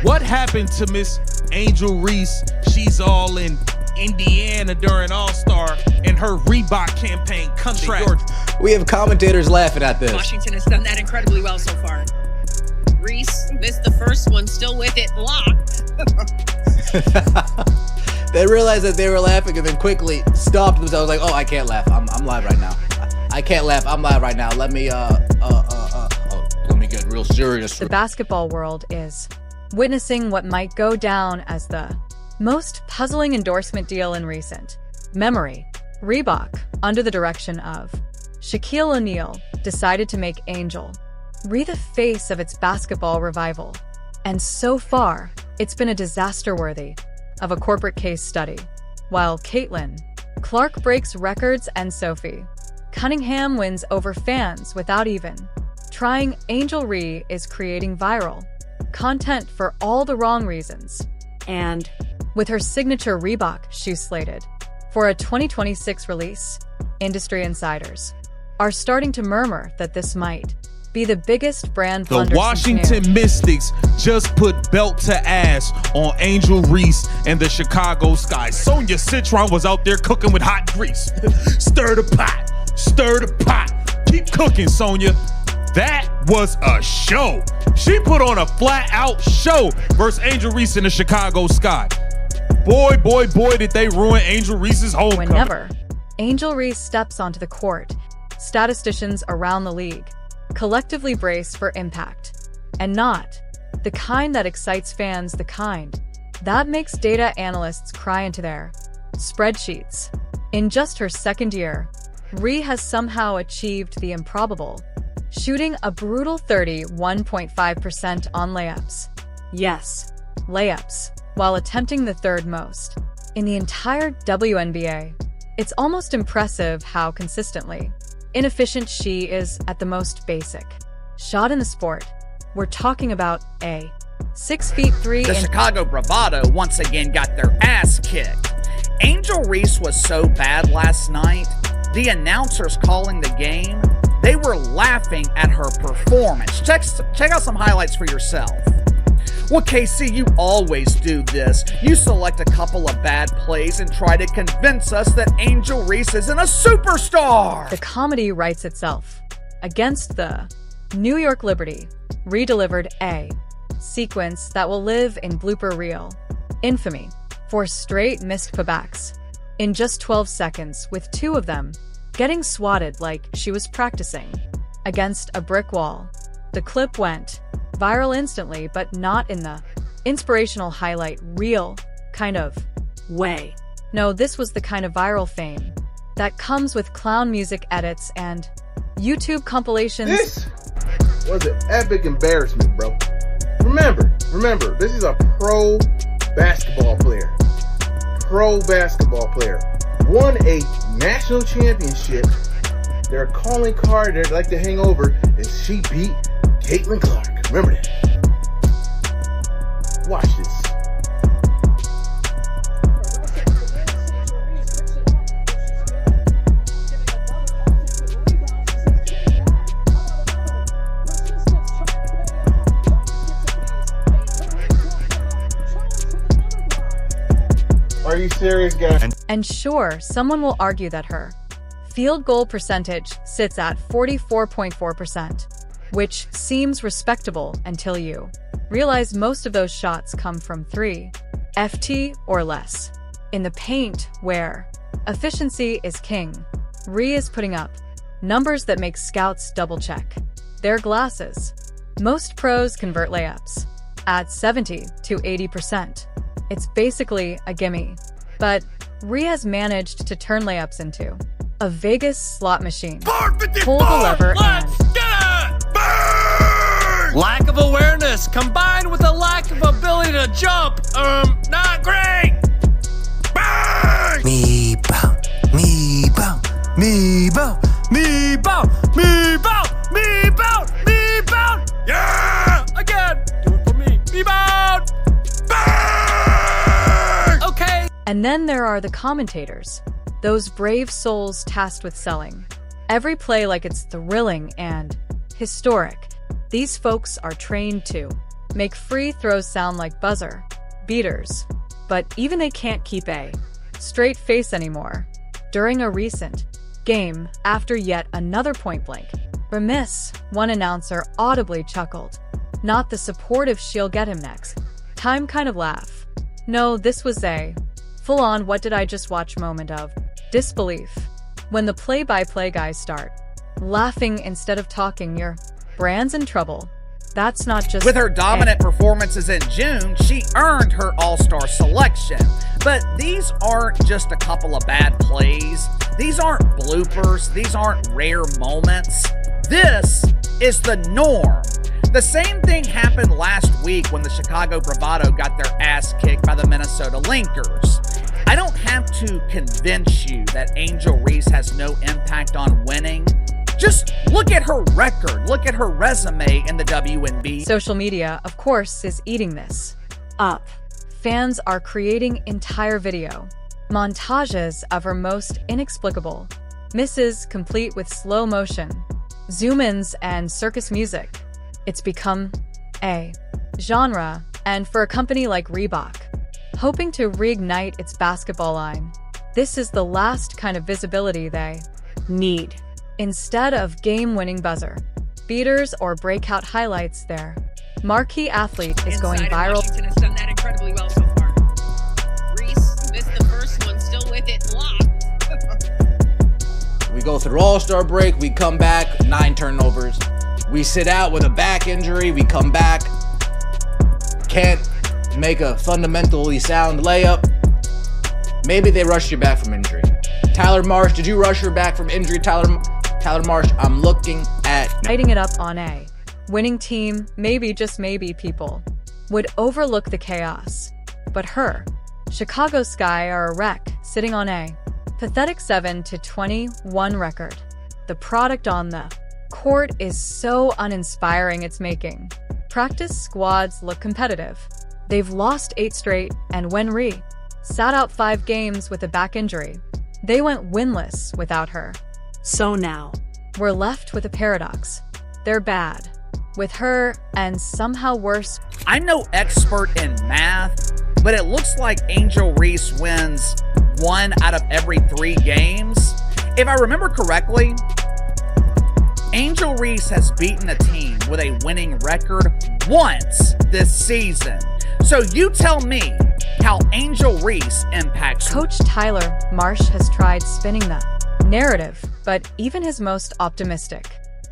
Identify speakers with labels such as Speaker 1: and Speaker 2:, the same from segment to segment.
Speaker 1: What happened to Miss Angel Reese? She's all in Indiana during All-Star and her Reebok campaign contract.
Speaker 2: We have commentators laughing at this.
Speaker 3: Washington has done that incredibly well so far. Reese missed the first one, still with it locked.
Speaker 2: They realized that they were laughing and then quickly stopped themselves like, oh, I can't laugh. I'm live right now. I can't laugh. I'm live right now. Let me get real serious.
Speaker 4: The basketball world is witnessing what might go down as the most puzzling endorsement deal in recent memory. Reebok, under the direction of Shaquille O'Neal, decided to make Angel Reese the face of its basketball revival. And so far, it's been a disaster-worthy of a corporate case study. While Caitlin Clark breaks records and Sophie Cunningham wins over fans without even trying, Angel Reese is creating viral content for all the wrong reasons. And with her signature Reebok shoe slated for a 2026 release, industry insiders are starting to murmur that this might be the biggest brand blunder.
Speaker 1: The Washington Mystics just put belt to ass on Angel Reese and the Chicago Sky. Sonia Citron was out there cooking with hot grease. Stir the pot, stir the pot. Keep cooking, Sonia. That was a show. She put on a flat-out show versus Angel Reese in the Chicago Sky. Boy, boy, boy, did they ruin Angel Reese's homecoming.
Speaker 4: Whenever Angel Reese steps onto the court, statisticians around the league collectively brace for impact. And not the kind that excites fans, the kind that makes data analysts cry into their spreadsheets. In just her second year, Reese has somehow achieved the improbable, shooting a brutal 31.5% on layups. Yes, layups, while attempting the third most in the entire WNBA. It's almost impressive how consistently inefficient she is at the most basic shot in the sport. We're talking about a 6'3".
Speaker 5: The Chicago Bravado once again got their ass kicked. Angel Reese was so bad last night, the announcers calling the game, they were laughing at her performance. Check out some highlights for yourself. Well, KC, you always do this. You select a couple of bad plays and try to convince us that Angel Reese isn't a superstar.
Speaker 4: The comedy writes itself. Against the New York Liberty, redelivered a sequence that will live in blooper reel infamy. 4 straight missed putbacks in just 12 seconds, with 2 of them getting swatted like she was practicing against a brick wall. The clip went viral instantly, but not in the inspirational highlight reel kind of way. No, this was the kind of viral fame that comes with clown music edits and YouTube compilations.
Speaker 6: This was an epic embarrassment, bro. Remember, this is a pro basketball player. Won a national championship. Their calling card they'd like to hang over is she beat Caitlin Clark. Remember that. Watch this. Are you serious, guys?
Speaker 4: And sure, someone will argue that her field goal percentage sits at 44.4%, which seems respectable until you realize most of those shots come from 3 FT or less. In the paint, where efficiency is king, Reese is putting up numbers that make scouts double-check their glasses. Most pros convert layups at 70 to 80%. It's basically a gimme. But Reese has managed to turn layups into a Vegas slot machine. Pull the lever and
Speaker 7: lack of awareness combined with a lack of ability to jump, not great. Bang!
Speaker 8: Me bow, me bow, me bow, me bow, me bow, me bow, me bow.
Speaker 7: Yeah! Again, do it for me. Me bow. Bang! Okay.
Speaker 4: And then there are the commentators, those brave souls tasked with selling every play like it's thrilling and historic. These folks are trained to make free throws sound like buzzer beaters. But even they can't keep a straight face anymore. During a recent game, after yet another point-blank remiss, one announcer audibly chuckled. Not the supportive "she'll get him next time" kind of laugh. No, this was a full-on "what did I just watch" moment of disbelief. When the play-by-play guys start laughing instead of talking, your brand's in trouble. That's not just
Speaker 5: With her dominant performances in June, she earned her All-Star selection. But these aren't just a couple of bad plays. These aren't bloopers. These aren't rare moments. This is the norm. The same thing happened last week when the Chicago Bravado got their ass kicked by the Minnesota Linkers. I don't have to convince you that Angel Reese has no impact on winning. Just look at her record, look at her resume in the WNBA.
Speaker 4: Social media, of course, is eating this up. Fans are creating entire video montages of her most inexplicable misses, complete with slow motion zoom-ins and circus music. It's become a genre, and for a company like Reebok, hoping to reignite its basketball line, this is the last kind of visibility they need. Instead of game-winning buzzer beaters or breakout highlights, their marquee athlete is going viral.
Speaker 3: Washington has done that incredibly well so far. Reese missed the first one, still with it, locked.
Speaker 2: We go through All-Star break, we come back, 9 turnovers. We sit out with a back injury, we come back, can't make a fundamentally sound layup. Maybe they rushed you back from injury. Tyler Marsh, did you rush her back from injury? Tyler Marsh, I'm looking at
Speaker 4: lighting it up on a winning team. Maybe, just maybe, people would overlook the chaos. But her Chicago Sky are a wreck, sitting on a pathetic 7-21 record. The product on the court is so uninspiring, it's making practice squads look competitive. They've lost 8 straight, and when Ree sat out 5 games with a back injury, they went winless without her. So now, we're left with a paradox. They're bad with her, and somehow worse.
Speaker 5: I'm no expert in math, but it looks like Angel Reese wins 1 out of every 3 games. If I remember correctly, Angel Reese has beaten a team with a winning record once this season. So you tell me how Angel Reese impacts
Speaker 4: Coach Tyler Marsh has tried spinning the narrative, but even his most optimistic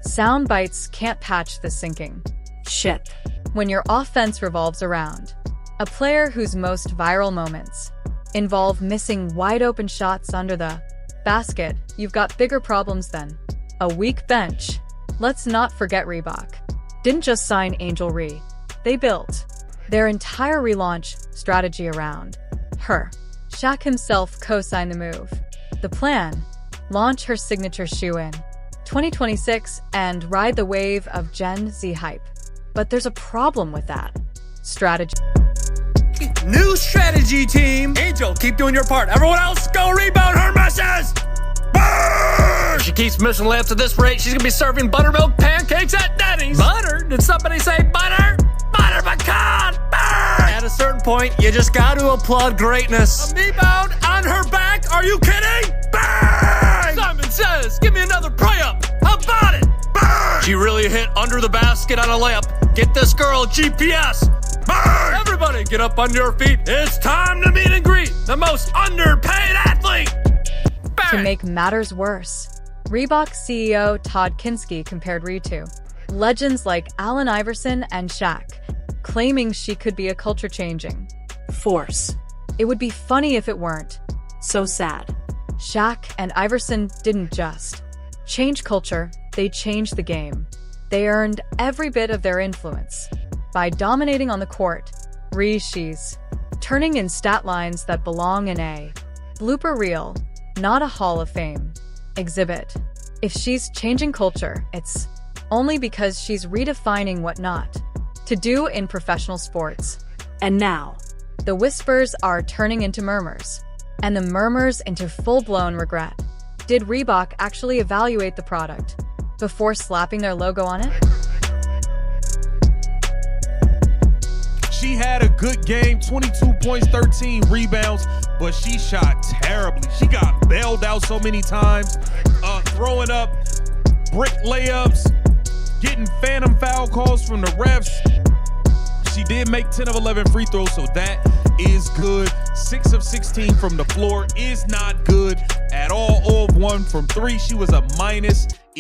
Speaker 4: sound bites can't patch the sinking ship. When your offense revolves around a player whose most viral moments involve missing wide-open shots under the basket, you've got bigger problems than a weak bench. Let's not forget Reebok didn't just sign Angel Reese. They built their entire relaunch strategy around her. Shaq himself co-signed the move. The plan: launch her signature shoe in 2026 and ride the wave of Gen Z hype. But there's a problem with that strategy.
Speaker 7: New strategy, team. Angel, keep doing your part. Everyone else, go rebound her misses. Burn! She keeps missing layups at this rate. She's gonna be serving buttermilk pancakes at Denny's. Butter? Did somebody say butter? Butter pecan! Burn! At a certain point, you just got to applaud greatness. A rebound on her back? Are you kidding? Bang! Simon says, give me another pray-up. How about it? Bang! She really hit under the basket on a layup. Get this girl GPS. Bang! Everybody get up on your feet. It's time to meet and greet the most underpaid athlete. Bang!
Speaker 4: To make matters worse, Reebok CEO Todd Kinski compared Ree to legends like Allen Iverson and Shaq, claiming she could be a culture-changing force. It would be funny if it weren't so sad. Shaq and Iverson didn't just change culture, they changed the game. They earned every bit of their influence by dominating on the court. Ree, she's turning in stat lines that belong in a blooper reel, not a Hall of Fame exhibit. If she's changing culture, it's only because she's redefining what not to do in professional sports. And now, the whispers are turning into murmurs, and the murmurs into full-blown regret. Did Reebok actually evaluate the product before slapping their logo on it?
Speaker 1: She had a good game, 22 points, 13 rebounds, but she shot terribly. She got bailed out so many times, throwing up brick layups, getting phantom foul calls from the refs. She did make 10 of 11 free throws, so that is good. 6 of 16 from the floor is not good at all. 0 of 1 from 3. She was a minus